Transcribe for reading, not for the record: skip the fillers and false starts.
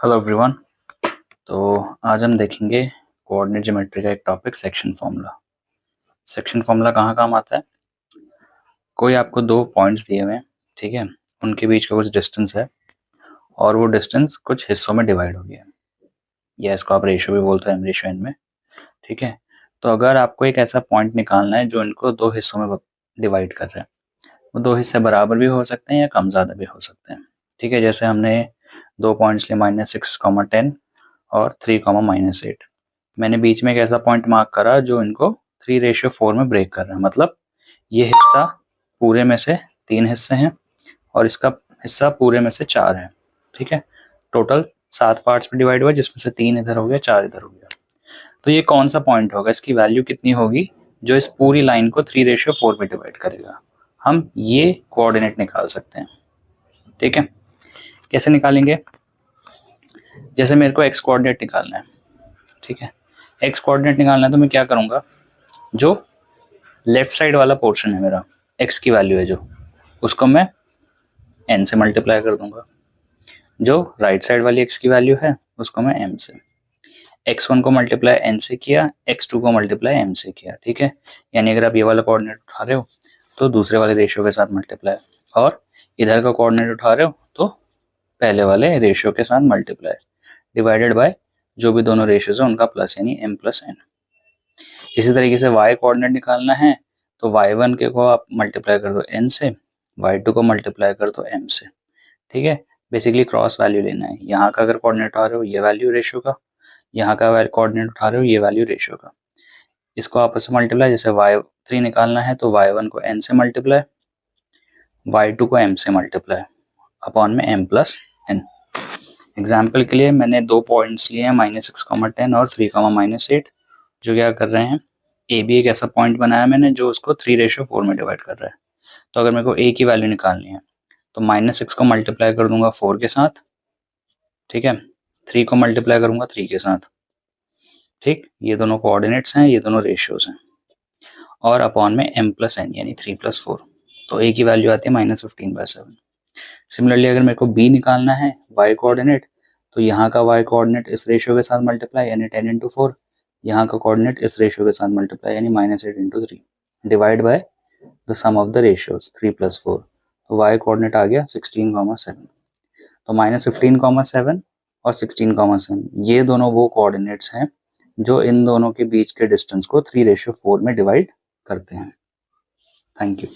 Hello everyone. तो आज हम देखेंगे कोऑर्डिनेट ज्योमेट्री का एक topic section formula. Section formula कहाँ काम आता है? कोई आपको दो पॉइंट्स दिए हुए हैं, ठीक है, उनके बीच का कुछ डिस्टेंस है और वो डिस्टेंस कुछ हिस्सों में डिवाइड हो गया है, या इसको आप रेशियो भी बोलते हैं, एम रेशियो एन में, ठीक है। तो अगर आपको एक ऐसा पॉइंट निकालना है जो इनको दो हिस्सों में डिवाइड कर रहा है, वो दो हिस्से बराबर भी हो सकते हैं या कम ज़्यादा भी हो सकते हैं, ठीक है। जैसे हमने दो पॉइंट्स लिए -6, 10 और 3, -8। मैंने बीच में एक ऐसा पॉइंट मार्क करा जो इनको 3:4 में ब्रेक कर रहा है, मतलब ये हिस्सा पूरे में से 3 हिस्से हैं और इसका हिस्सा पूरे में से 4 है, ठीक है। टोटल 7 पार्ट्स में डिवाइड हुआ, जिसमें से 3 इधर हो गया, 4 इधर हो गया। तो ये कौन सा पॉइंट होगा, इसकी वैल्यू कितनी होगी जो इस पूरी लाइन को 3:4 में डिवाइड करेगा? हम ये कोऑर्डिनेट निकाल सकते हैं, ठीक है। कैसे निकालेंगे? जैसे मेरे को एक्स कोऑर्डिनेट निकालना है, ठीक है। एक्स कोऑर्डिनेट निकालना है तो मैं क्या करूंगा, जो लेफ्ट साइड वाला पोर्शन है मेरा, एक्स की वैल्यू है जो, उसको मैं एन से मल्टीप्लाई कर दूंगा। जो राइट साइड वाली एक्स की वैल्यू है उसको मैं एम से, x1 को मल्टीप्लाई एन से किया, x2 को मल्टीप्लाई एम से किया, ठीक है। यानी अगर आप ये वाला कोऑर्डिनेट उठा रहे हो तो दूसरे वाले रेशियो के साथ मल्टीप्लाई, और इधर का कोऑर्डिनेट उठा रहे हो तो पहले वाले रेशियो के साथ मल्टीप्लाई, डिवाइडेड बाय जो भी दोनों रेशियोज है उनका प्लस, यानी m + n। इसी तरीके से y कोऑर्डिनेट निकालना है तो y1 के को आप मल्टीप्लाई कर दो n से, y2 को मल्टीप्लाई कर दो m से, ठीक है। बेसिकली क्रॉस वैल्यू लेना है, यहाँ का अगर कोऑर्डिनेट उठा रहे हो ये वैल्यू रेशियो का, यहाँ का कोऑर्डिनेट उठा रहे हो ये वैल्यू रेशियो का, इसको आपस में मल्टीप्लाई। जैसे y3 निकालना है तो y1 को n से मल्टीप्लाई, y2 को m से मल्टीप्लाई, अपॉन में m + n। एग्जाम्पल के लिए मैंने दो पॉइंट्स लिए हैं -6, 10 और 3, -8, जो क्या कर रहे हैं, ए बी एक ऐसा पॉइंट बनाया मैंने जो उसको 3:4 में डिवाइड कर रहा है। तो अगर मेरे को ए की वैल्यू निकालनी है तो -6 को मल्टीप्लाई कर दूंगा 4 के साथ, ठीक है। 3 को मल्टीप्लाई करूंगा 3 के साथ, ठीक। ये दोनों कोऑर्डिनेट्स हैं, ये दोनों रेशियोज हैं, और अपॉन में m + n यानी 3 + 4। तो a की वैल्यू आती है -15/7। सिमिलरली अगर मेरे को b निकालना है y कोऑर्डिनेट, तो यहाँ का y कोऑर्डिनेट इस रेशियो के साथ मल्टीप्लाई यानी 10 × 4, यहाँ का कोऑर्डिनेट इस रेशियो के साथ मल्टीप्लाई यानी -8 × 3, divide by the sum of the ratios 3 + 4। तो y कोऑर्डिनेट आ गया 16, 7। तो -15, 7 और 16, 7 ये दोनों वो कोऑर्डिनेट्स हैं जो इन दोनों के बीच के डिस्टेंस को 3:4 में डिवाइड करते हैं। Thank you.